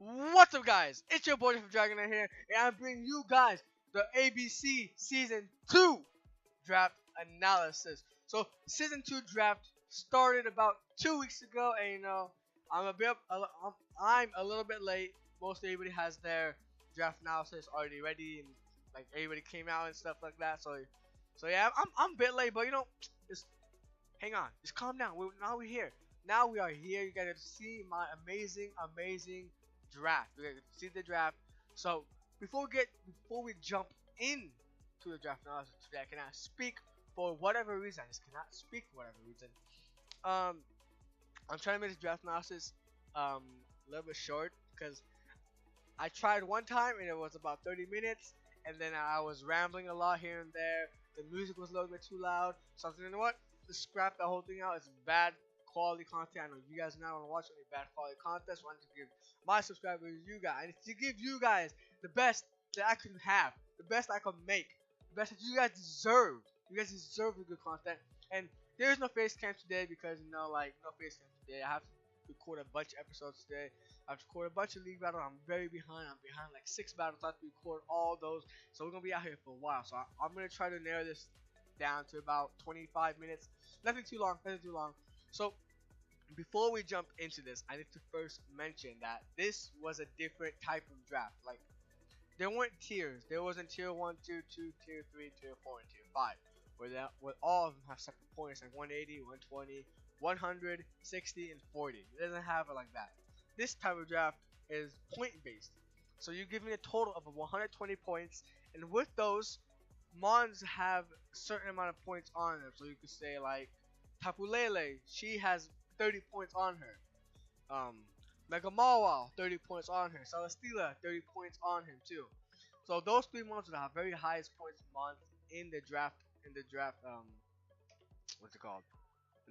What's up, guys? It's your boy from Dragonite here, and I'm bringing you guys the ABC Season 2 draft analysis. So, Season 2 draft started about 2 weeks ago, and I'm I'm a little bit late. Most everybody has their draft analysis already ready, and like everybody came out and stuff like that. So yeah, I'm a bit late, but just hang on, just calm down. Now we're here. Now we are here. You gotta see my amazing draft. You gotta see the draft. So before we jump in to the draft analysis today, I cannot speak for whatever reason. I just cannot speak for whatever reason. I'm trying to make this draft analysis a little bit short because I tried one time and it was about 30 minutes, and then I was rambling a lot here and there. The music was a little bit too loud. So I was like, you know what? Just scrap the whole thing out. It's bad quality content. I know you guys not want to watch any bad quality content. So I want to give my subscribers, you guys, to give you guys the best that I can have, the best I can make, the best that you guys deserve. You guys deserve the good content. And there's no face cam today because no face cam today. I have to record a bunch of episodes today. I have to record a bunch of league battles. I'm very behind. I'm behind like 6 battles. I have to record all those. So we're gonna be out here for a while. So I'm gonna try to narrow this down to about 25 minutes. Nothing too long. Nothing too long. So before we jump into this, I need to first mention that this was a different type of draft. Like, there weren't tiers. There wasn't tier 1, tier 2, tier 3, tier 4, and tier 5. Where all of them have separate points like 180, 120, 100, 60, and 40. It doesn't have it like that. This type of draft is point based. So you give me a total of 120 points, and with those, Mons have a certain amount of points on them. So you could say like Tapulele, she has 30 points on her. Mega Mawile, 30 points on her. Celesteela, 30 points on him too. So those 3 Mons will have very highest points Mons in the draft. What's it called?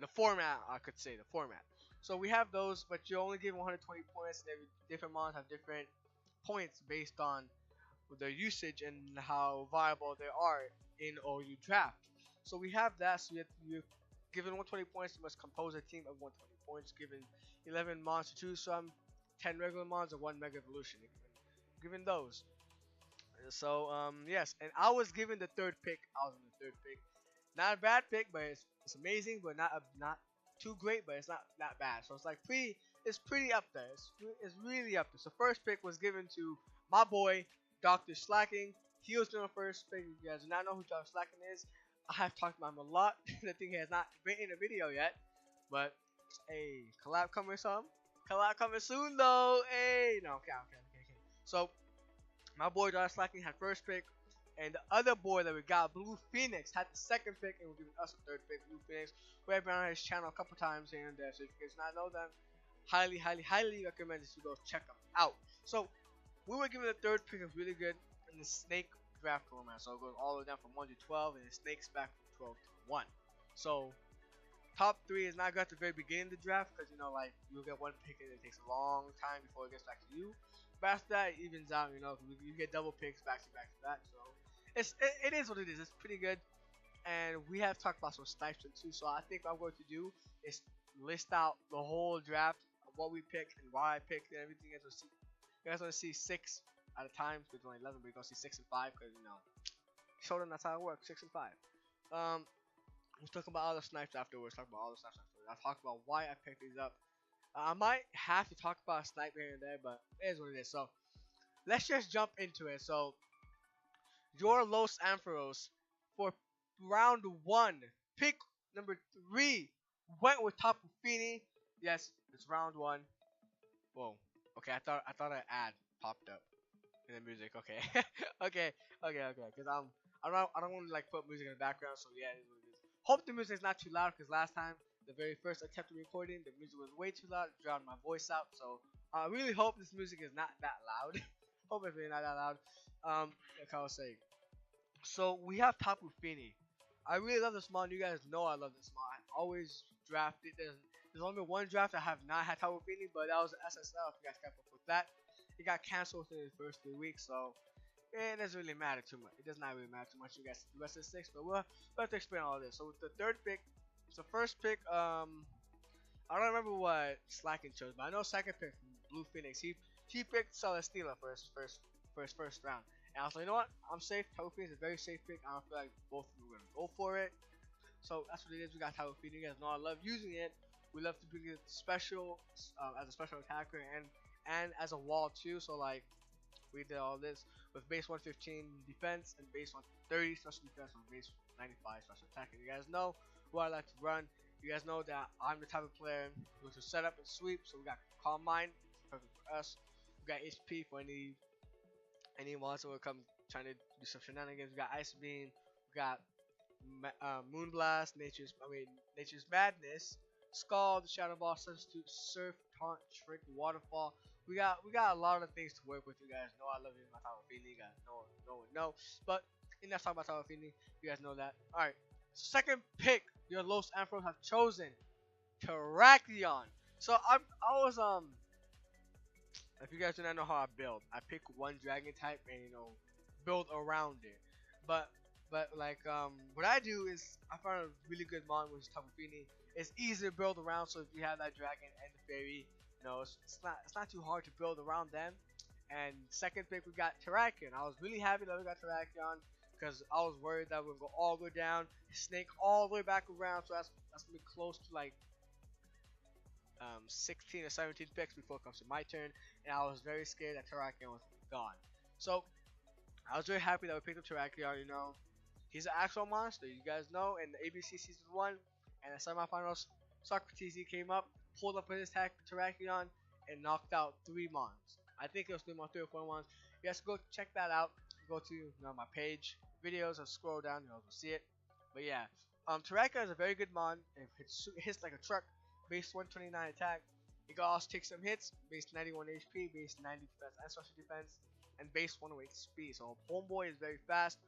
The format, I could say the format. So we have those, but you only give 120 points. And different Mons have different points based on their usage and how viable they are in OU draft. So we have that. So you're given 120 points, you must compose a team of 120 points. Given 11 Mons to choose from, 10 regular Mons, and 1 Mega Evolution. Given those. So yes, and I was given the 3rd pick. I was in the 3rd pick. Not a bad pick, but it's amazing, but not too great, but it's not that bad. So it's like it's pretty up there. It's really up there. So first pick was given to my boy Dr. Slacking. He was given first pick. You guys do not know who Dr. Slacking is. I have talked about him a lot. The thing he has not been in a video yet, but hey, collab coming some. Collab coming soon though. Hey, no, okay. So my boy Dr. Slacking had first pick. And the other boy that we got, Blue Phoenix, had the 2nd pick and was giving us a 3rd pick. Blue Phoenix, we have been on his channel a couple times here and there. So if you guys not know them, highly recommend that you go check them out. So we were given the 3rd pick. It was really good in the snake draft format. So it goes all the way down from 1 to 12, and it snakes back from 12 to 1. So top 3 is not good at the very beginning of the draft because like you'll get 1 pick and it takes a long time before it gets back to you. But after that, it evens out. You get double picks back to back. So it is what it is. It's pretty good. And we have talked about some snipes too. So I think what I'm going to do is list out the whole draft of what we picked and why I picked and everything. You guys want to see 6 at a time because only 11, but you're going to see 6 and 5 because show them that's how it works. 6 and 5. We'll talk about all the snipes afterwards. I'll talk about why I picked these up. I might have to talk about a snipe here and there, but it is what it is. So let's just jump into it. So your Los Ampharos for round 1, pick number 3, went with Tapu Fini. Yes, it's round 1. Whoa. Okay, I thought an ad popped up in the music. Okay, okay. Because I don't want to like put music in the background. So yeah, it is what it is. Hope the music is not too loud. Because last time, the very first attempt at recording, the music was way too loud. It drowned my voice out. So I really hope this music is not that loud. Hope it's really not that loud. Like I was saying. So we have Tapu Fini. I really love this mod. You guys know I love this mod. I always draft it. There's only been 1 draft I have not had Tapu Fini, but that was SSL. If you guys kept up with that, it got canceled within the first 3 weeks. So it doesn't really matter too much. It does not really matter too much. You guys, the rest of the 6, but we'll have to explain all this. So with the 3rd pick, so first pick, I don't remember what Slacking chose, but I know 2nd pick Blue Phoenix. He picked Celesteela for his first round. And I was like, you know what? I'm safe. Tapu Phoenix is a very safe pick. I don't feel like both of them are gonna go for it. So that's what it is. We got Tapu Phoenix. You guys know I love using it. We love to bring it special as a special attacker and as a wall too. So like we did all this with base 115 defense and base 130 special defense and base 95 special attack. And you guys know who I like to run. You guys know that I'm the type of player who to set up and sweep. So we got Calm Mind, perfect for us. We got HP for any monster will come trying to do some shenanigans. We got Ice Beam. We got Moonblast, Nature's Madness, Scald, Shadow Ball, Substitute, Surf, Taunt, Trick, Waterfall. We got a lot of things to work with. You guys know I love using my Tapu Fini. You guys know. But enough talking about Tapu Fini. You guys know that. All right. Second pick, your Los Ampharos have chosen Terrakion. So I was if you guys do not know how I build, I pick one dragon type and build around it. But like what I do is I found a really good mon which is Tapu Fini. It's easy to build around, so if you have that dragon and the fairy, it's not too hard to build around them. And second pick we got Terrakion. I was really happy that we got Terrakion because I was worried that we're gonna go down, snake all the way back around. So that's gonna be close to like 16 or 17 picks before it comes to my turn, and I was very scared that Terrakion was gone. So I was very happy that we picked up Terrakion. He's an actual monster. You guys know in the ABC Season 1 and the semifinals, Socrates came up, pulled up his attack for Terrakion, and knocked out 3 mons. I think it was 3 or 4 mons. You guys go check that out. Go to my page, videos, and scroll down. You'll see it. But yeah, Terrakion is a very good mon. It hits like a truck. Base 129 attack. It can also take some hits. Base 91 HP, base 90 defense and special defense, and base 108 speed. So Homeboy is very fast.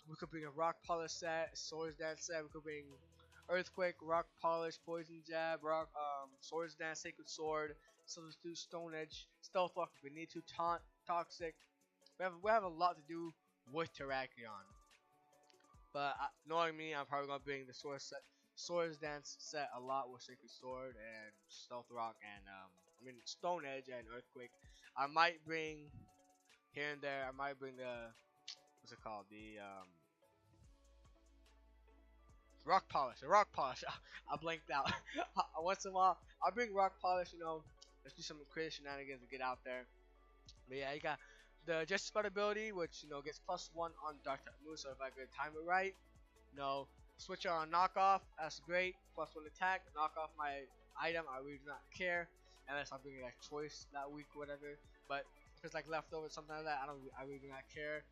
We could bring a Rock Polish set, Swords Dance set. We could bring Earthquake, Rock Polish, Poison Jab, Swords Dance, Sacred Sword, Substitute, Stone Edge, Stealth Walk if we need to, Taunt, Toxic. We have a lot to do with Terrakion. But knowing me, I'm probably gonna bring the Swords Dance set a lot with Sacred Sword and Stealth Rock and Stone Edge and Earthquake. I might bring here and there. I might bring the what's it called? The Rock Polish. The Rock Polish. I blanked out. Once in a while, I'll bring Rock Polish. Let's do some crazy shenanigans to get out there. But yeah, you got the Justice Spread ability, which gets +1 on Dark Type moves. So if I could time it right, switch it on knockoff. That's great. +1 attack. Knock off my item. I really do not care unless I'm bringing like choice that week or whatever. But if it's like leftover something like that, I really do not care.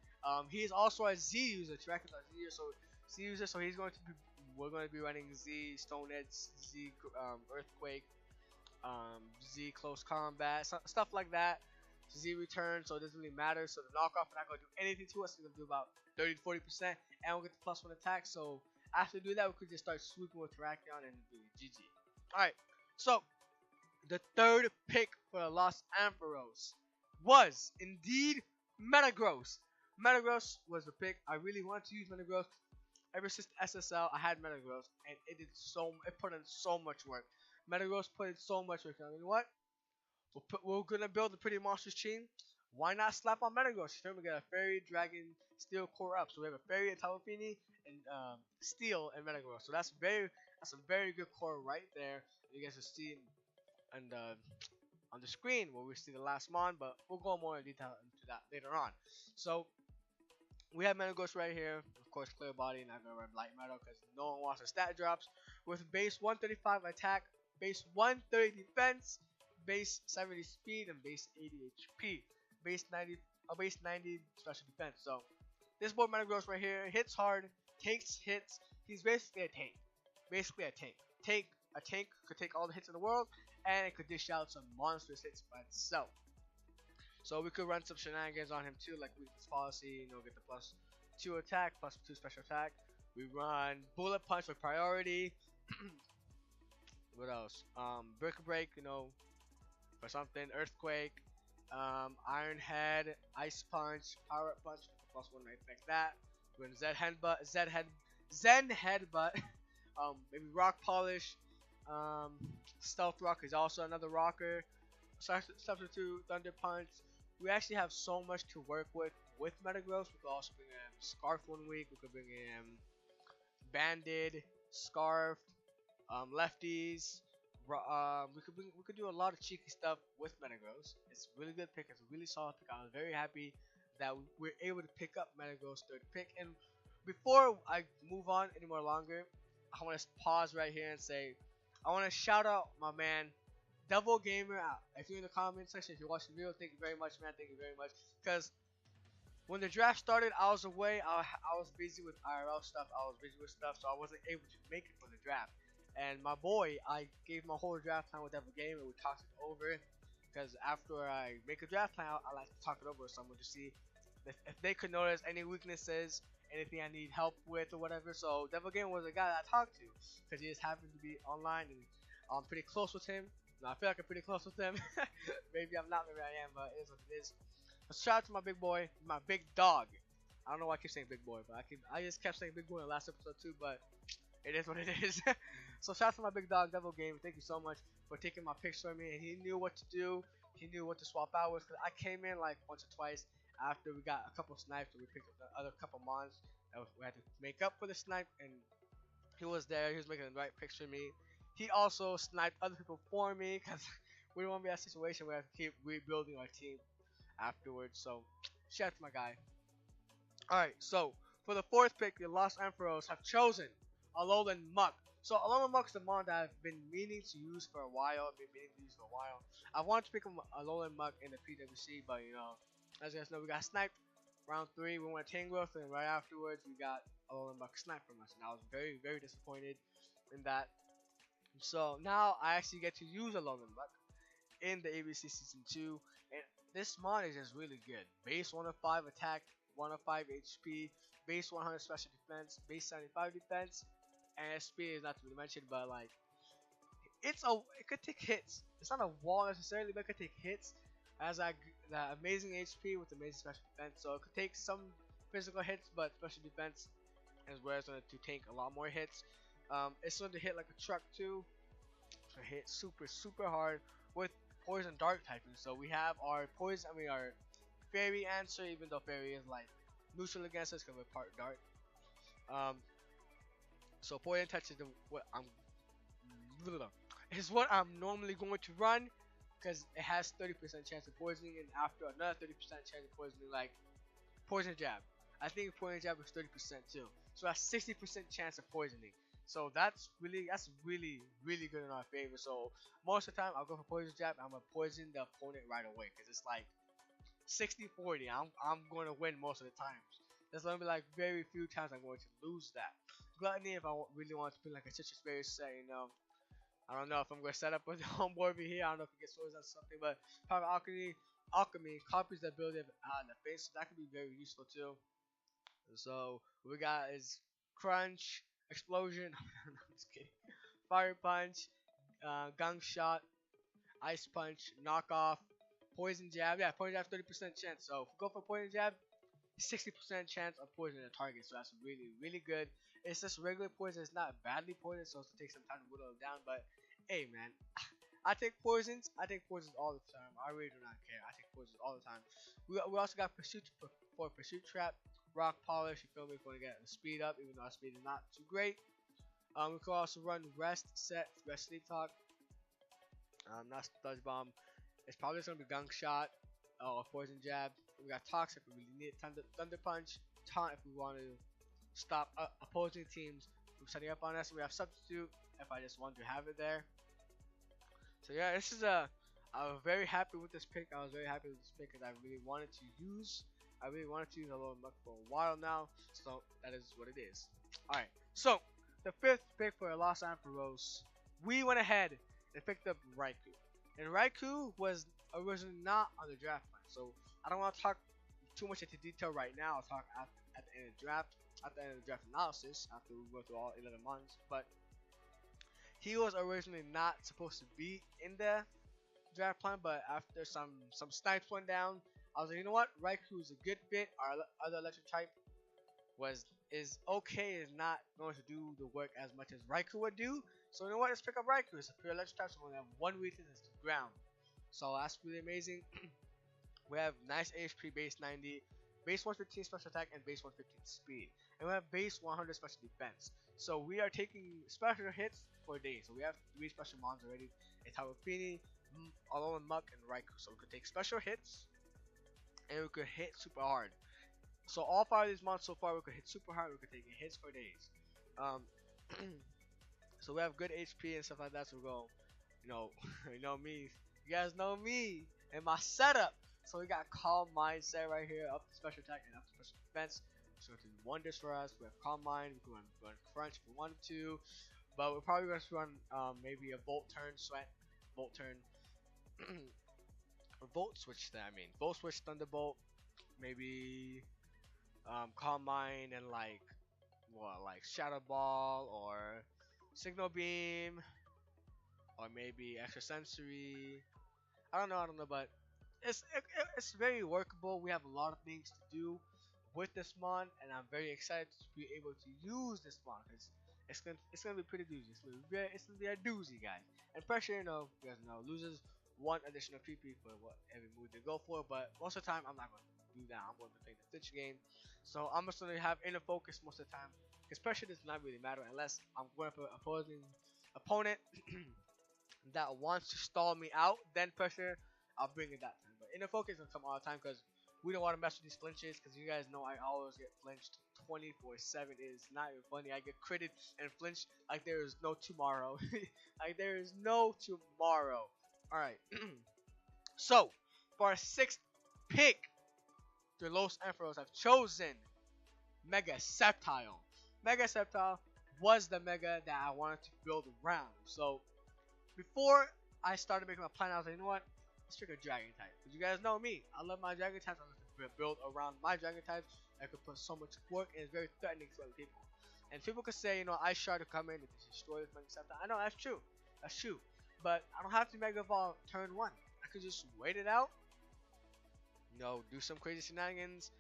He is also a Z user. Terrakion is a Z user, so we're going to be running Z Stone Edge, Z Earthquake, Z Close Combat, stuff like that. Z return, so it doesn't really matter. So the knockoff, we're not going to do anything to us. It's going to do about 30 to 40%, and we'll get the +1 attack. So after we do that, we could just start sweeping with Terrakion and do GG. Alright, so the third pick for the Los Ampharos was indeed Metagross. Metagross was the pick. I really wanted to use Metagross. Ever since SSL, I had Metagross, and it put in so much work. Metagross put in so much work. You know what? We're gonna build a pretty monsters team. Why not slap on Metagross? We get a Fairy, Dragon, Steel core up. So we have a Fairy, a Tapu Fini, and Steel and Metagross. So that's a very good core right there. You guys will see on the screen where we see the last mon, but we'll go more in detail into that later on. So we have Metagross right here. Of course, clear body, not gonna run light metal because no one wants the stat drops. With base 135 attack, base 130 defense, base 70 speed, and base 80 HP. Base 90 special defense. So this boy Metagross right here hits hard, takes hits. He's basically a tank. A tank could take all the hits in the world, and it could dish out some monstrous hits by itself. So we could run some shenanigans on him too, like weakness policy, get the +2 attack, +2 special attack. We run Bullet Punch with priority. What else? Brick Break, for something. Earthquake, Iron Head, Ice Punch, Power Up Punch, +1 right like that. We run Zen Headbutt, maybe Rock Polish. Stealth Rock is also another rocker. substitute, Thunder Punch. We actually have so much to work with Metagross. We could also bring in Scarf one week. We could bring in Banded, Scarf, Lefties. We could do a lot of cheeky stuff with Metagross. It's a really good pick. It's a really solid pick. I was very happy that we're able to pick up Metagross third pick. And before I move on any more longer, I want to pause right here and say I want to shout out my man Devil Gamer. If you're in the comment section, if you're watching the video, thank you very much, man. Thank you very much. Because when the draft started, I was away. I was busy with IRL stuff. I was busy with stuff, so I wasn't able to make it for the draft. And my boy, I gave my whole draft plan with Devil Gamer. We talked it over. Because after I make a draft plan, I like to talk it over with someone to see if they could notice any weaknesses, anything I need help with or whatever. So Devil Gamer was a guy that I talked to because he just happened to be online and I'm pretty close with him. No, I feel like I'm pretty close with him. Maybe I'm not, maybe I am, but it is what it is. But shout out to my big boy, my big dog. I don't know why I keep saying big boy, but I just kept saying big boy in the last episode too, but it is what it is. So shout out to my big dog, Devil Gamer. Thank you so much for taking my picks for me, and he knew what to do. He knew what to swap out with. Cause I came in like once or twice after we got a couple snipes, and we picked up the other couple mons that we had to make up for the snipe, and he was there. He was making the right picks for me. He also sniped other people for me because we don't want to be in a situation where I have to keep rebuilding our team afterwards. So shout out to my guy. Alright, so for the fourth pick, the Lost Emperors have chosen Alolan Muck. So Alolan Muck is the mon that I've been meaning to use for a while. I wanted to pick him Alolan Muck in the PWC, but you know, as you guys know, we got sniped round 3. We went Tangrowth, and right afterwards we got Alolan Muck sniped from us, and I was very, very disappointed in that. So now I actually get to use Alolan Muck in the ABC Season 2, and this mon is just really good. Base 105 attack, 105 HP, base 100 special defense, base 75 defense, and SP is not to be mentioned, but like it could take hits. It's not a wall necessarily, but it could take hits. As the amazing HP with amazing special defense, so it could take some physical hits, but special defense is where it's going to tank a lot more hits. It's going to hit like a truck too. So hit super hard with poison dark typing. So we have our poison. Our fairy answer, even though fairy is like neutral against us because we're part dark. So poison touch is what I'm normally going to run because it has 30% chance of poisoning, and after another 30% chance of poisoning, like poison jab. I think poison jab is 30% too. So that's 60% chance of poisoning. So that's really good in our favor. So most of the time I'll go for poison jab. I'm gonna poison the opponent right away because it's like 60-40. I'm going to win most of the times. There's gonna be like very few times I'm going to lose that. Gluttony, if I really want to put like a citrus berry set, you know, I don't know if I'm gonna set up with the homeboard over here. I don't know if it gets frozen or something, but power alchemy copies the ability of the face, so that could be very useful too. So what we got is crunch, explosion. I'm just kidding. Fire punch, gung shot, ice punch, knockoff, poison jab. Yeah, poison jab 30% chance. So if we go for poison jab, 60% chance of poisoning the target. So that's really good. It's just regular poison. It's not badly poisoned, so it'll take some time to whittle it down. But hey, man, I take poisons. I take poisons all the time. I really do not care. I take poisons all the time. We also got pursuit for pursuit trap, rock polish. You feel me? If we want to get the speed up, even though our speed is not too great. We could also run rest set, rest sleep talk. Not sludge bomb. It's probably just gonna be gunk shot or poison jab. We got toxic if we really need it. Thunder punch, taunt if we want to stop opposing teams from setting up on us. We have substitute if I just want to have it there. So yeah, this is I was very happy with this pick. I was very happy with this pick because I really wanted to use Alolan Muck for a while now. So that is what it is. Alright, so the fifth pick for Lost Emperors, we went ahead and picked up Raikou. And Raikou was originally not on the draft plan. So I don't want to talk too much into detail right now. I'll talk at the end of the draft, at the end of the draft analysis after we go through all 11 months. But he was originally not supposed to be in the draft plan, but after some snipes went down, I was like, you know what, Raikou is a good fit. Our other electric type is okay, is not going to do the work as much as Raikou would do. So you know what, let's pick up Raikou. It's a pure electric type, so we only have one weakness, it's the ground. So that's really amazing. We have nice HP, base 90, base 115 special attack, and base 115 speed. And we have base 100 special defense. So we are taking special hits for days. So we have 3 special mons already. It's Halufini, Alolan Muck, and Raikou. So we could take special hits, and we could hit super hard. So all 5 of these mons so far, we could hit super hard. We could take hits for days. Um, so we have good HP and stuff like that. So we go, you know, you know me. You guys know me and my setup. So we got Calm Mindset right here, up to special attack and up to special defense. So it do wonders for us. We have Calm Mind. We can run Crunch if we wanted to, but we're probably going to run maybe a Volt Turn, Sweat, Volt Turn, or Volt Switch. That I mean, Volt Switch, Thunderbolt, maybe Calm Mind and like what, like Shadow Ball or Signal Beam, or maybe Extrasensory. I don't know, but it's very workable. We have a lot of things to do with this mon, and I'm very excited to be able to use this mon. It's gonna be pretty doozy. It's gonna be a doozy, guys. And pressure, you guys know, loses 1 additional PP for what every move they go for. But most of the time, I'm not gonna do that. I'm going to play the Stitch game, so I'm just gonna have inner focus most of the time. Because pressure does not really matter unless I'm going up an opposing opponent that wants to stall me out. Then pressure, I'll bring it that time. But inner focus will come all the time because we don't want to mess with these flinches. Because you guys know I always get flinched 24/7. It is not even funny. I get critted and flinched like there is no tomorrow. Like there is no tomorrow. All right. So for our 6th pick, the Los Emperors have chosen Mega Sceptile. Mega Sceptile was the Mega that I wanted to build around. So before I started making my plan, I was like, you know what? Let's pick a Dragon type. Because you guys know me. I love my Dragon types. I like to build around my Dragon types. I could put so much work, and it's very threatening to other people. And people could say, Ice Shard to come in and destroy this Mega Sceptile. I know, that's true. That's true. But I don't have to Mega Evolve turn 1. I could just wait it out. Do some crazy shenanigans.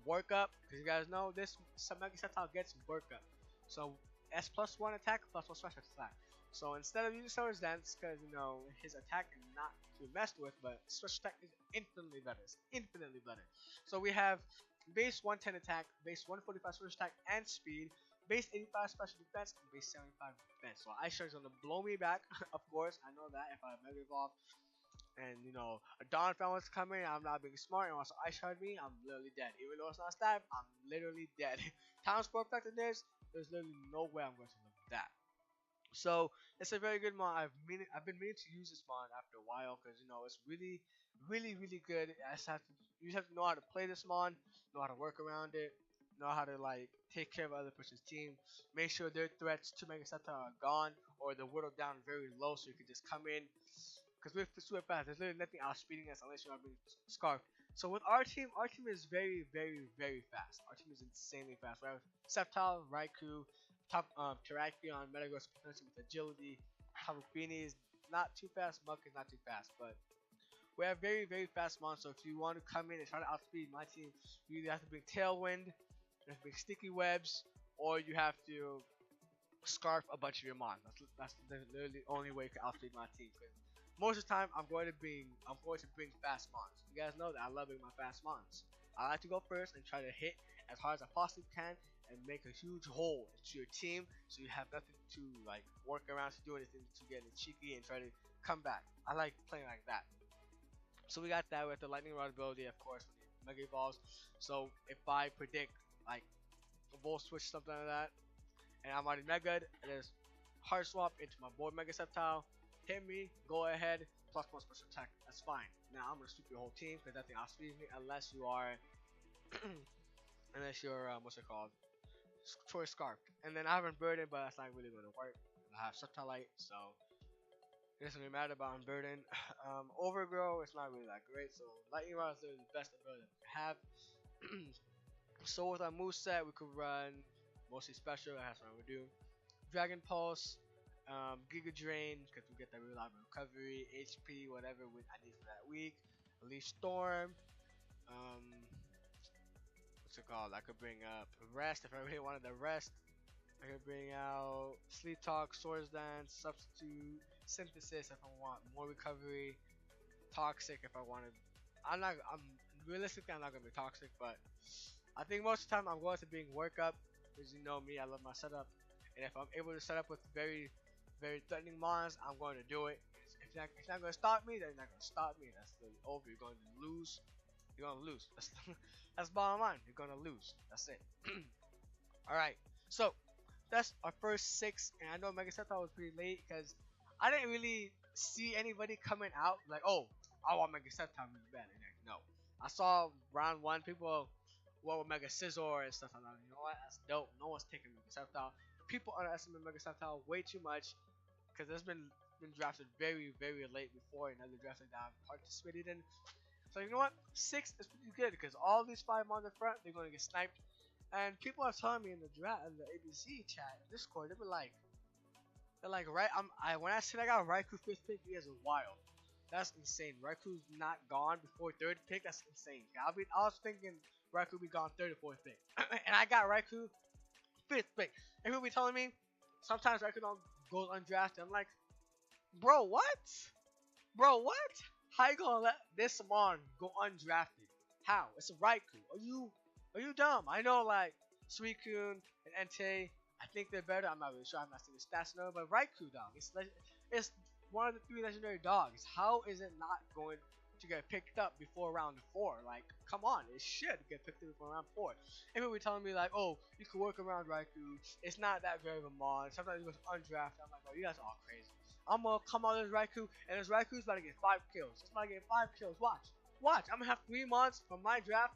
Work up, because you guys know this Mega Sceptile gets work up. So S +1 attack, +1 special attack. So instead of using Summer's Dance, because his attack is not to be messed with, but special attack is infinitely better. It's infinitely better. So we have base 110 attack, base 145 special attack and speed, base 85 special defense, and base 75 defense. So Ice Shard is gonna blow me back, of course. I know that if I Mega Evolve. And a Dawn fan wants to come in, I'm not being smart, and wants to Ice Shard me, I'm literally dead. Even though it's not stab, I'm literally dead. Times 4 effectiveness, there's literally no way I'm going to live with that. So it's a very good mod. I've been meaning to use this mod after a while because it's really, really, really good. You just have to know how to play this mod, know how to work around it, know how to take care of other person's team, make sure their threats to Mega Sceptile are gone or they're whittled down very low so you can just come in. Because we're super fast. There's literally nothing outspeeding us unless you are being scarfed. So with our team is very, very, very fast. Our team is insanely fast. We have Sceptile, Raikou, top Terrakion, Metagross with agility. Halufini is not too fast. Muck is not too fast. But we have very, very fast mons. So if you want to come in and try to outspeed my team, you either have to bring Tailwind, you have to bring Sticky Webs, or you have to scarf a bunch of your mons. That's literally the only way you can outspeed my team. Most of the time, I'm going to bring fast mons. You guys know that I love my fast mons. I like to go first and try to hit as hard as I possibly can and make a huge hole into your team, so you have nothing to work around to do anything to get it cheeky and try to come back. I like playing like that. So we got that with the Lightning Rod ability, of course, when it Mega Evolves. So if I predict a Volt Switch, something like that, and I'm already Mega'd, and just hard swap into my boy Mega Sceptile. Hit me, go ahead, +1 special attack, that's fine. Now I'm gonna sweep your whole team because nothing outspeeds me unless you are what's it called? Choice Scarfed. And then I have Unburden, but that's not really gonna work. I have Subtilite, so it doesn't really matter about Unburden. Overgrow, it's not really that great, so Lightning Rod is literally the best ability we have. So with our moveset, we could run mostly special, that's what we do. Dragon Pulse, Giga Drain, because we get that reliable recovery, HP, whatever I need for that week. Leaf Storm. What's it called? I could bring up Rest if I really wanted to rest. I could bring out Sleep Talk, Swords Dance, Substitute, Synthesis if I want more recovery. toxic if I wanted. I'm realistically I'm not gonna be toxic, but I think most of the time I'm going to being workup because you know me, I love my setup, and if I'm able to set up with very, very threatening mons, I'm going to do it. If you're not gonna stop me, then you're not gonna stop me. That's literally over. You're going to lose. You're gonna lose. That's bottom line. You're gonna lose. That's it. All right. So that's our first six, and I know Mega Sceptile was pretty late because I didn't really see anybody coming out like, oh, I want Mega Sceptile really bad. And like, no, I saw round one people with Mega Scizor and stuff like that. You know what? That's dope. No one's taking Mega Sceptile. People underestimate Mega Sceptile way too much because there's been drafted very, very late before and other drafts that I've participated in. So you know what? 6 is pretty good because all these 5 on the front, they're gonna get sniped. And people are telling me in the draft, in the ABC chat, Discord, they're like, right? When I said I got Raikou 5th pick, you guys are wild. That's insane. Raikou's not gone before 3rd pick. That's insane. I was thinking Raikou be gone 3rd or 4th pick, and I got Raikou 5th pick. And people be telling me sometimes Raikou don't goes undrafted. I'm like, bro, what? Bro, what? How you gonna let this Mon go undrafted? How? It's a Raikou. Are you dumb? I know like Suicune and Entei, I think they're better. I'm not really sure. I'm not seeing the stats now, but Raikou dog, it's one of the 3 legendary dogs. How is it not going to get picked up before round 4? Like, come on, it should get picked up before round 4. And people be telling me like, oh, you can work around Raikou. It's not that very of a Mon. Sometimes it goes undrafted. I'm like, oh, you guys are all crazy. I'm gonna come out as Raikou, and this Raikou's about to get 5 kills. It's about to get 5 kills. Watch. I'm gonna have 3 months from my draft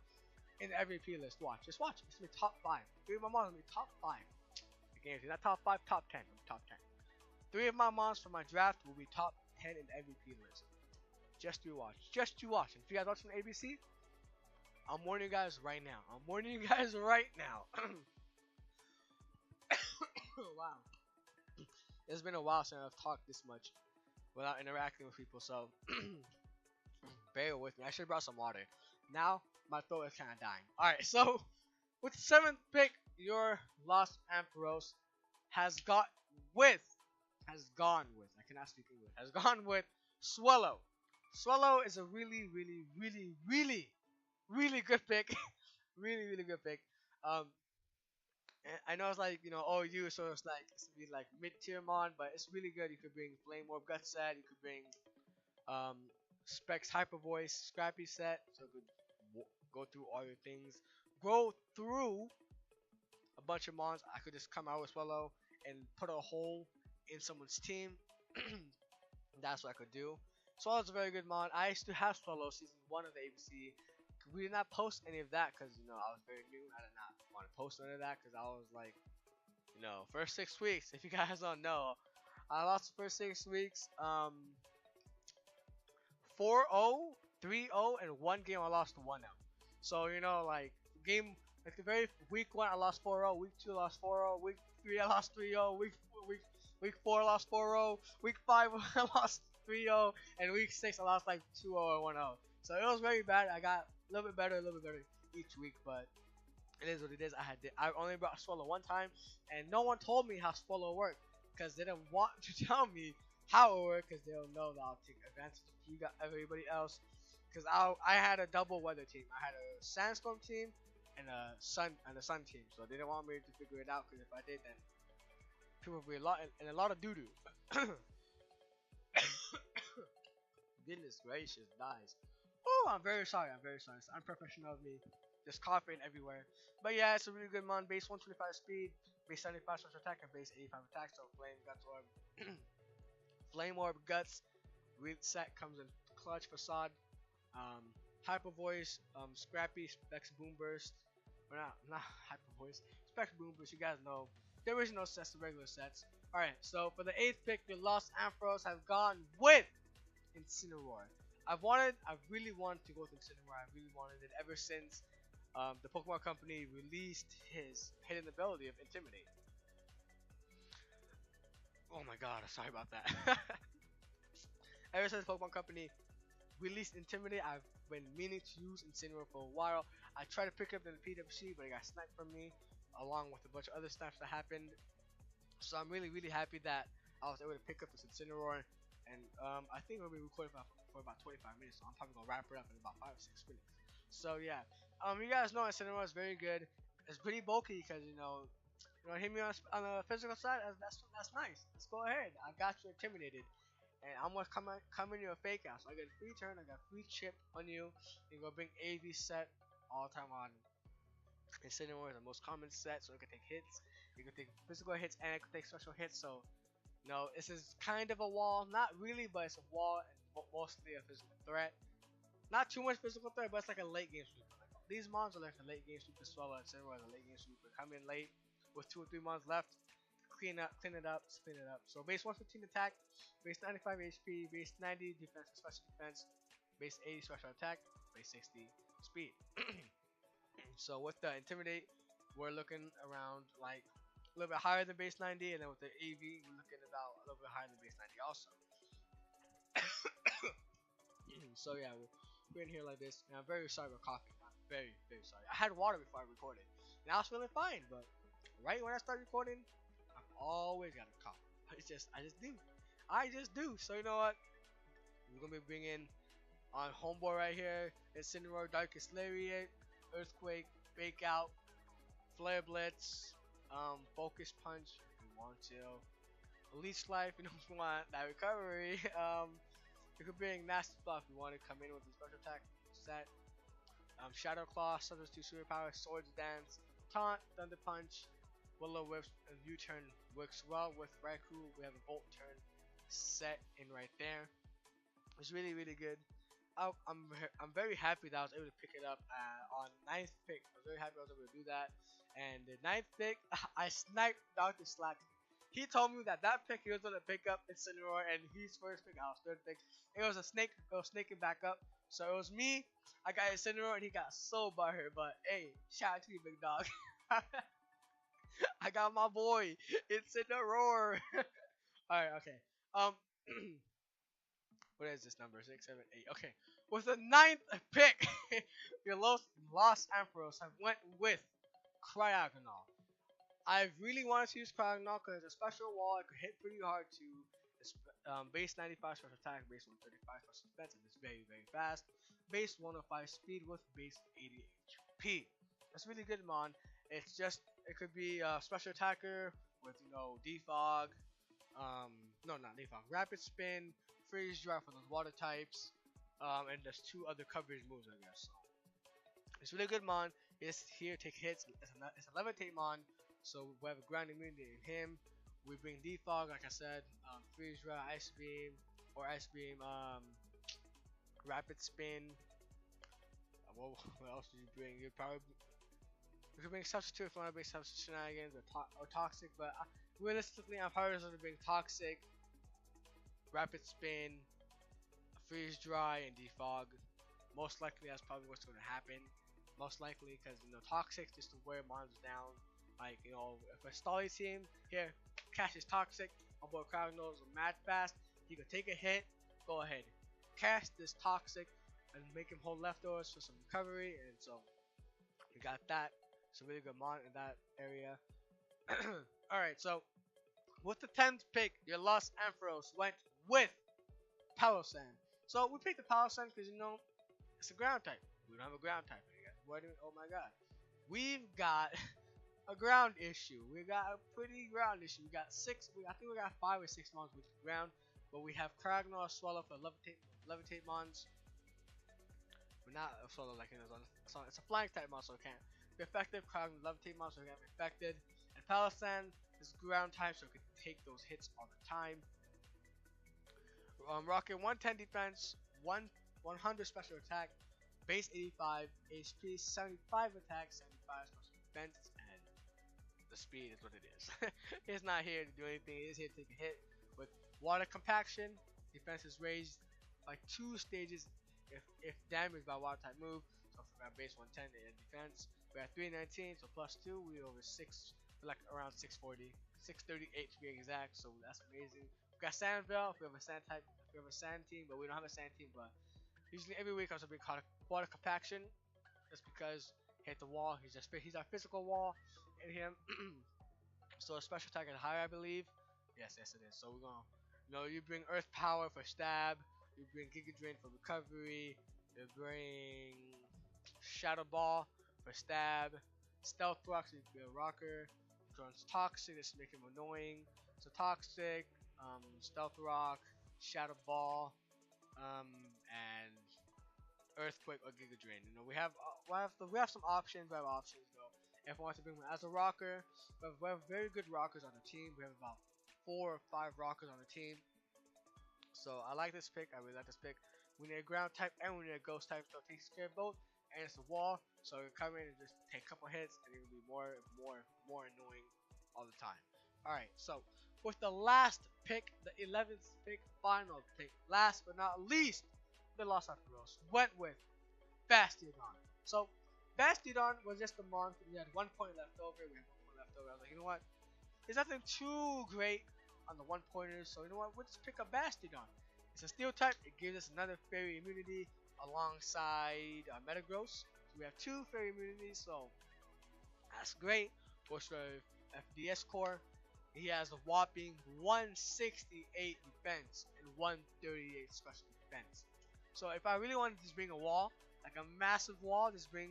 in the MVP list. Watch. Just watch. It's gonna be top 5. 3 of my mons will be top 5. Again, if you're not top 5, top 10. I'm top 10. 3 of my mons from my draft will be top 10 in the MVP list. Just you watch. Just you watch. And if you guys watching the ABC, I'm warning you guys right now. Wow. It's been a while since I've talked this much without interacting with people, so bear with me. I should have brought some water. Now, my throat is kind of dying. Alright, so with the 7th pick, your Lost Ampharos has gone with Swallow. Swallow is a really, really, really, really, really good pick. Really good pick. I know it's like, you know, OU, so it's like, it's be like mid-tier Mon, but it's really good. You could bring Flame Orb Gut set, you could bring Specs Hyper Voice Scrappy set, so you could go through all your things. Go through a bunch of Mons. I could just come out with Swallow and put a hole in someone's team. That's what I could do. Swallow's a very good Mon. I used to have Swallow season 1 of the ABC. We did not post any of that because, you know, I was very new. I did not want to post any of that because I was like, you know, first 6 weeks, if you guys don't know, I lost the first 6 weeks, 4-0, 3-0, and 1 game I lost 1-0. So, you know, like, the very week 1 I lost 4-0, week 2 I lost 4-0, week 3 I lost 3-0, week 4 I lost 4-0, week 5 I lost 3-0, and week 6 I lost like 2-0 or 1-0. So it was very bad. I got a little bit better each week, but it is what it is. I only brought Swallow 1 time, and no one told me how Swallow worked because they didn't want to tell me how it worked because they don't know that I'll take advantage of everybody else. Because I had a double weather team. I had a sandstorm team and a sun team, so they didn't want me to figure it out. Because if I did, then people would be a lot of doo doo. Goodness gracious, guys. Oh, I'm very sorry. It's unprofessional of me. Just coughing everywhere. But yeah, it's a really good Mon. Base 125 speed, base 75 special attack, and base 85 attack. So Flame Orb Guts. Read set comes in clutch facade. Hyper Voice, Scrappy, Specs Boom Burst. Or not Hyper Voice. Specs Boom Burst. You guys know the original sets, the regular sets. Alright, so for the 8th pick, the Lost Ampharos have gone with Incineroar. I really wanted to go with Incineroar. I really wanted it ever since the Pokemon Company released his hidden ability of Intimidate. Oh my god, sorry about that. Ever since Pokemon Company released Intimidate, I've been meaning to use Incineroar for a while. I tried to pick it up in the PWC, but it got sniped from me, along with a bunch of other stuff that happened. So I'm really happy that I was able to pick up this Incineroar. And I think we'll be recording about for about 25 minutes, so I'm probably gonna wrap it up in about 5 or 6 minutes. So yeah, you guys know Incineroar is very good. It's pretty bulky because hit me on the physical side. That's nice. Let's go ahead. I got you intimidated, and I'm gonna come in you a fake out. So I get a free turn. I got free chip on you. You go bring AV set all the time on. Incineroar is the most common set, so it can take hits. You can take physical hits and it can take special hits. So this is kind of a wall. Not really, but it's a wall and mostly a physical threat. Not too much physical threat, but it's like a late game sweeper. Like, these mons are like a late game sweeper as well as Incineroar is a late game sweeper. Come in late with 2 or 3 mons left. Clean it up, spin it up. So base 115 attack, base 95 HP, base 90 defense and special defense, base 80 special attack, base 60 speed. So with the intimidate, we're looking around like a little bit higher than base 90, and then with the AV, we're looking about a little bit higher than base 90 also. So yeah, we're in here like this, and I'm very sorry about coughing. I'm very, very sorry. I had water before I recorded, and I was feeling fine, but right when I start recording, I've always got a cough. I just do. So you know what? We're gonna be bringing on homeboy right here. Incineroar, Darkest Lariat, Earthquake, Fake Out, Flare Blitz, Focus Punch. If you want to, Leech Life. You know if you want that recovery. You could bring Nasty Claw if you want to come in with the special attack set. Shadow Claw, summons 2 superpowers, Swords Dance, Taunt, Thunder Punch, Willow Whips, and U-Turn works well with Raikou. We have a Volt Turn set in right there. It's really, really good. I'm very happy that I was able to pick it up on 9th pick. I was very happy I was able to do that. And the 9th pick, I sniped Dr. Slack. He told me that pick he was gonna pick up Incineroar, and his first pick, I was 3rd pick. It was a snake. It was snaking back up. So it was me. I got Incineroar, and he got so butthurt. But hey, shout out to you, big dog. I got my boy Incineroar. All right, okay. What is this number? 6, 7, 8. Okay, with the 9th pick, your Lost Emperors have went with Cryogonal. I really wanted to use Cryogonal because it's a special wall. It could hit pretty hard to base 95 special attack, base 135 special defense, and it's very, very fast. Base 105 speed with base 80 HP. That's really good, mon. It could be a special attacker with defog. No, not defog. Rapid spin, freeze dry for those water types, and there's 2 other coverage moves, I guess. So it's really good, mon. It's here, take hits. It's a levitate mon. So we have a ground immunity in him. We bring defog, like I said, freeze dry, ice beam, rapid spin. What else do you bring? You could bring substitute if you want to bring substitute shenanigans or toxic, but realistically, I'm probably just going to bring toxic, rapid spin, freeze dry, and defog. Most likely, that's probably what's going to happen. Most likely, because toxic just to wear mons down. Like, if a Stolly team here catches toxic, my boy Cryogonal is mad fast. He could take a hit, go ahead, cast this toxic, and make him hold leftovers for some recovery. And so we got that. It's a really good mon in that area. Alright, so with the 10th pick, your Lost Emperors went with Palossand. So we picked the Palossand because it's a ground type. We don't have a ground type here. Oh my god. We've got a ground issue. We got a pretty ground issue. We got 6. I think we got 5 or 6 mons with ground, but we have Cryogonal Swallow for levitate mons. We're not a Swallow like it's a flying type mon, so it can't be effective. Cryogonal levitate mon, so it can't be affected. And Palossand is ground type, so it can take those hits all the time. Rocking 110 defense, 100 special attack, base 85 HP, 75 attack, 75 special defense, and the speed is what it is. It's not here to do anything. It is here to take a hit. With water compaction, defense is raised by 2 stages if damaged by water type move. So we got base 110 in defense. We have 319, so plus 2, we over 6, like around 640, 638 to be exact. So that's amazing. We got Sand Veil. If we have a sand type, if we have a sand team, but we don't have a sand team. But usually every week I was being called water compaction, just because he hit the wall. He's our physical wall in him. So a special attack is higher, I believe. Yes, it is. So we're gonna, you bring Earth Power for stab. You bring Giga Drain for recovery. You bring Shadow Ball for stab. Stealth Rock, so you can be a rocker. Drone's Toxic, just to make him annoying. So Toxic, Stealth Rock, Shadow Ball, and Earthquake or Giga Drain. You know, we have some options. We have options though. If I want to bring him as a rocker, we have very good rockers on the team. We have about 4 or 5 rockers on the team. So I like this pick. I really like this pick. We need a ground type and we need a ghost type, so it takes care of both. And it's a wall, so you come in and just take a couple hits, and it'll be more annoying all the time. All right, so with the last pick, the 11th pick, final pick, last but not least, the Los Altos went with Bastiodon. So Bastiodon was just a month. We had 1 point left over. We had 1 point left over. I was like, you know what? There's nothing too great on the 1-pointers, so you know what? We'll just pick a Bastiodon. It's a steel type. It gives us another fairy immunity alongside Metagross. So we have 2 fairy immunities, so that's great. Works for FDS core. He has a whopping 168 defense and 138 special defense. So if I really wanted to just bring a wall, like a massive wall, just bring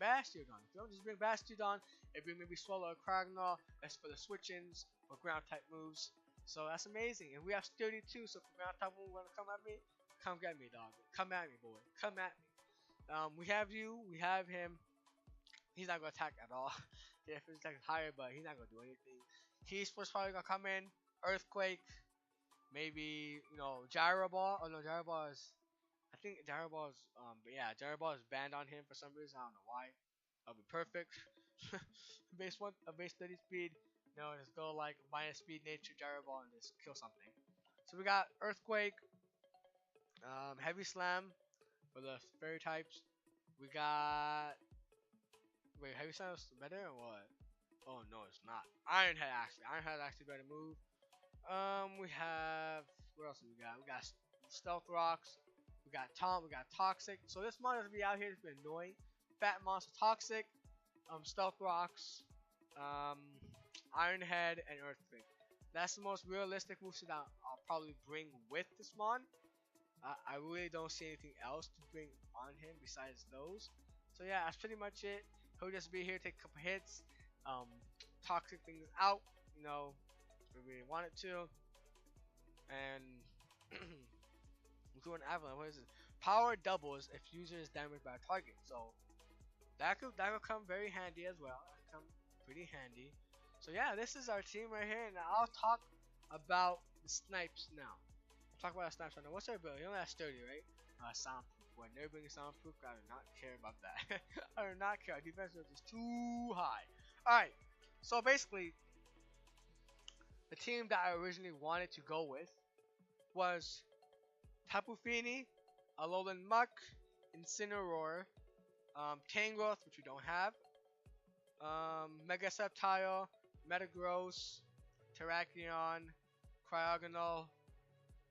Bastiodon. If you don't just bring Bastiodon, it bring maybe Swallow or Kragna. That's for the switch-ins or ground type moves. So that's amazing. And we have Sturdy too, so if the ground type move want to come at me, come get me, dog. Come at me, boy. Come at me. We have you. We have him. He's not going to attack at all. Yeah, his attack is higher, but he's not going to do anything. He's probably going to come in. Earthquake. Maybe, you know, Gyro Ball. Oh, no, Gyro Ball is... I think Gyro Ball is... but yeah, Gyro Ball is banned on him for some reason. I don't know why. That'll be perfect. base 30 speed. You know, just go like minus speed nature Gyro Ball and just kill something. So we got Earthquake. Heavy Slam for the fairy types. We got... Wait, Heavy Slam is better or what? Oh no, it's not. Iron Head actually. Iron Head actually better move. We have... What else do we got? We got Stealth Rocks. We got We got Toxic. So this monster will be out here. It's been annoying. Fat Monster Toxic. Stealth Rocks. Iron Head and Earthquake. That's the most realistic moveset that I'll probably bring with this mon. I really don't see anything else to bring on him besides those. So yeah, that's pretty much it. He'll just be here, take a couple hits, toxic things out, you know, if we really wanted to. And we'll do an avalanche. What is it? Power doubles if user is damaged by a target. So that could come very handy as well. That could come pretty handy. So yeah, this is our team right here, and I'll talk about the snipes now. Talk about the snipes right now. What's our ability? You only have sturdy, right? Soundproof. When they're bringing soundproof, I do not care about that. I do not care. Our defense is just too high. Alright, so basically, the team that I originally wanted to go with was Tapu Fini, Alolan Muck, Incineroar, Tangrowth, which we don't have, Mega Sceptile, Metagross, Terrakion, Cryogonal,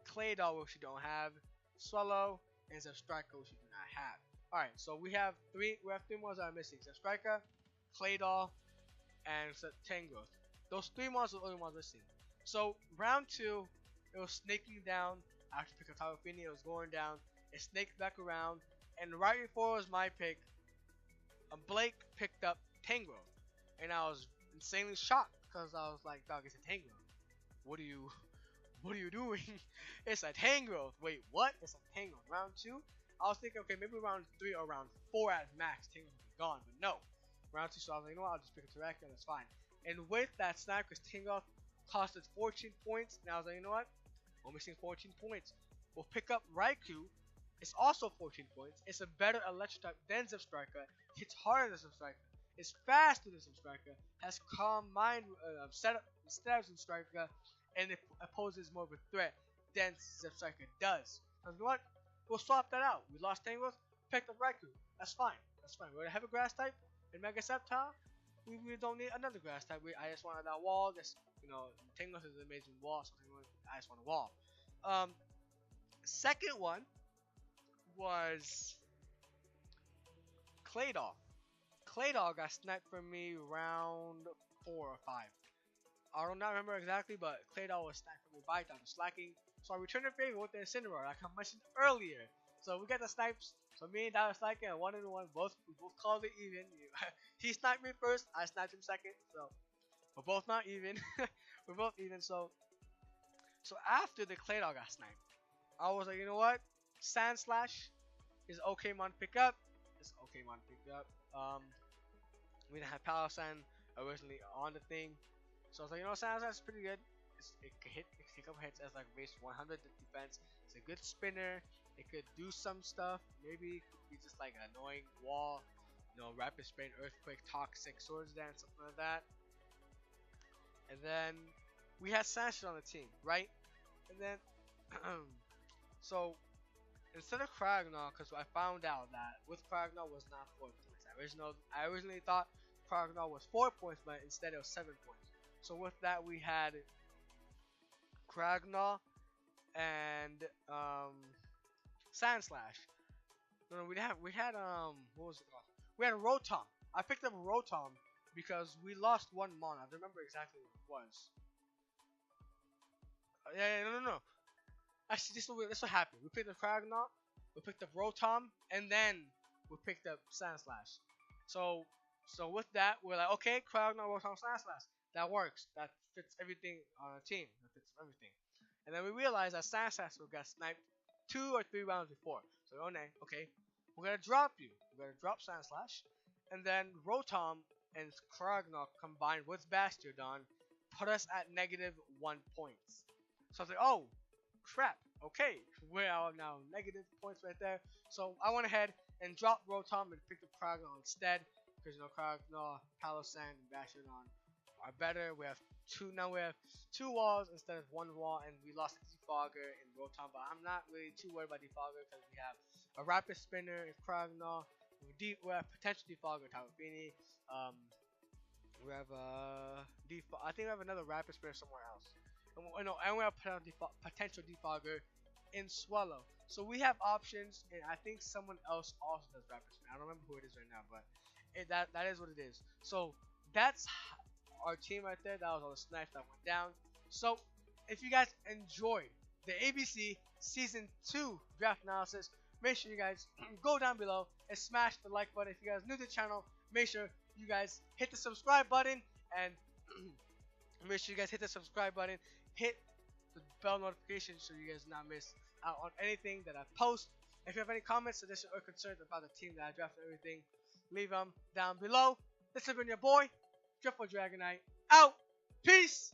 Claydol, which we don't have, Swallow, and Zebstrika, which we do not have. Alright, so we have three ones that are missing. Zebstrika, Claydol, and Tangrowth. Those 3 ones are the only ones missing. So round 2, it was snaking down. I actually picked up Tapu Fini, it was going down. It snaked back around, and right before it was my pick, Blake picked up Tangrowth, and I was insanely shocked because I was like, dog, it's a Tangrowth. What are you doing? It's a Tangrowth. Wait, what? It's a Tangrowth. Round 2, I was thinking, okay, maybe round 3 or round 4 at max, Tangrowth would be gone, but no. Round 2, so I was like, you know what, I'll just pick a Terrakion, that's fine. And with that snipe, because Tangrowth cost us 14 points, and I was like, you know what, we're missing 14 points. We'll pick up Raikou. It's also 14 points. It's a better electric type than Zebstrika. Hits harder than Zebstrika. It's faster than Zebstrika. Has calm mind setup instead of Zebstrika, and it poses more of a threat than Zebstrika does. So you know what? We'll swap that out. We lost Tangrowth, picked up Raikou. That's fine. That's fine. We're gonna have a grass type and Mega Sceptile. We really don't need another grass type. I just wanted that wall. This, you know, Tangrowth is an amazing wall, so I just want a wall. Second one was Claydol. Claydol got sniped from me round 4 or 5. I do not remember exactly, but Claydol was sniped from me by Dr. Slacking. So I returned the favor with the Incineroar, like I mentioned earlier. So we got the snipes. So me and Dad was like 1-1. We both called it even. He sniped me first. I sniped him second. So we're both not even. We're both even. So after the Claydol got sniped, I was like, you know what? Sand Slash is okay mon to pick up. It's okay mon to pick up. We didn't have Power Sand originally on the thing. So I was like, you know, Sand Slash is pretty good. It can hit a couple hits as like base 100 defense. It's a good spinner. It could do some stuff. Maybe it could be just like an annoying wall. You know, Rapid Spin, Earthquake, Toxic, Swords Dance, something like that. And then we had Sanchez on the team, right? And then, so instead of Kragnar, because I found out that with Kragnar was not 4 points. I originally thought Kragnar was 4 points, but instead it was 7 points. So with that, we had Kragnar and Sand Slash. No, we had what was it called? We had a Rotom. I picked up a Rotom because we lost one Mon. I don't remember exactly what it was. No. Actually, this is what happened. We picked up Kragnar, we picked up Rotom, and then we picked up Sand Slash. So with that, we're like, okay, Kragnar, Rotom, Sand Slash. That works. That fits everything on a team. That fits everything. And then we realized that Sand Slash got sniped 2 or 3 rounds before. So okay, we're gonna drop you. We're gonna drop Sand Slash, and then Rotom and Kragnar combined with Bastiodon put us at -1 points. So I was like, oh crap, okay, we're out now negative points right there. So I went ahead and dropped Rotom and picked up Kragnar instead, because Kragnar, Palossand, and Bastiodon are better. We have two walls instead of one wall, and we lost a Defogger in Rotom, but I'm not really too worried about Defogger because we have a Rapid Spinner in Kragnar. We have potential Defogger Talafini. We have I think we have another Rapid Spinner somewhere else. And we have potential Defogger in Swallow. So we have options, and I think someone else also does Rapid Spin. I don't remember who it is right now, but that is what it is. So that's our team right there. That was all the snipes that went down. So if you guys enjoyed the ABC Season 2 draft analysis, make sure you guys go down below and smash the like button. If you guys are new to the channel, make sure you guys hit the subscribe button, and make sure you guys hit the subscribe button, hit the bell notification so you guys do not miss out on anything that I post. If you have any comments, suggestions, or concerns about the team that I drafted and everything, leave them down below. This has been your boy, Dragonite, out. Peace.